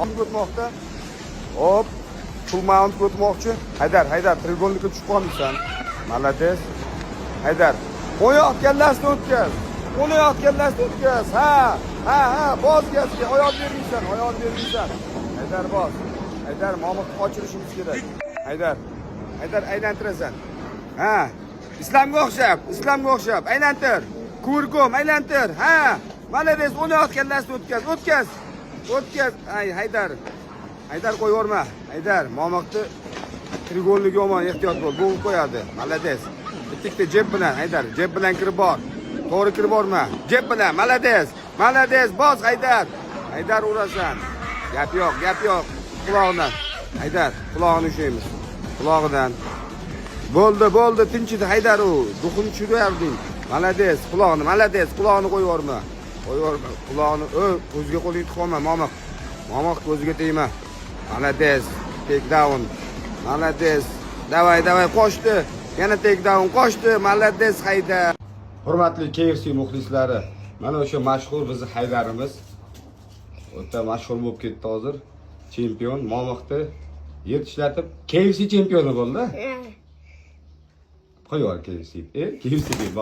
O'tmoqda. Hop. Full mount o'tmoqchi. Haydar, trigonlikka tushib qolibsan. Malades. Haydar. Oyoq kallasini o'tkaz. Ha, boz gazga. Oyoq bermaysan. Haydar boz. Haydar, Mo'minni qochirishimiz kerak. Haydar aylantirasan. Ha. Islomga o'xshab, aylantir. Kurgum, aylantir. Ha. Malades, oyoq kallasini o'tkaz. Ay, Haydar qo'yib yuborma. Haydar, Mo'minni trigonligi yomon, ehtiyot bo'l. Bu qo'yadi. Malades. Bitta jeb bilan, Haydar, jeb bilan kirib bor. To'g'ri kirib borma. Jeb bilan, Malades, boz Haydar urasan. Gap yo'q. Quloqdan. Haydar, quloqni ushlaymiz. Quloqidan. Bo'ldi, tinchidi Haydar u. Duxun tushirayapding. Malades, quloqni qo'yib yuborma. Quloqni, ko'ziga qo'lingni tiqolma, Mo'min ko'ziga tegma. Malades, take down. Malades. Davay, qochdi. Yana take down, qochdi. Malades Haydar. Hurmatli KFC muxlislari, mana o'sha mashhur bizning Haydarimiz o'ta mashhur bo'lib ketdi hozir. Chempion Mo'minni yer tishlatib KFC chempioni bo'ldi. Qo'yar KFC. KFC deb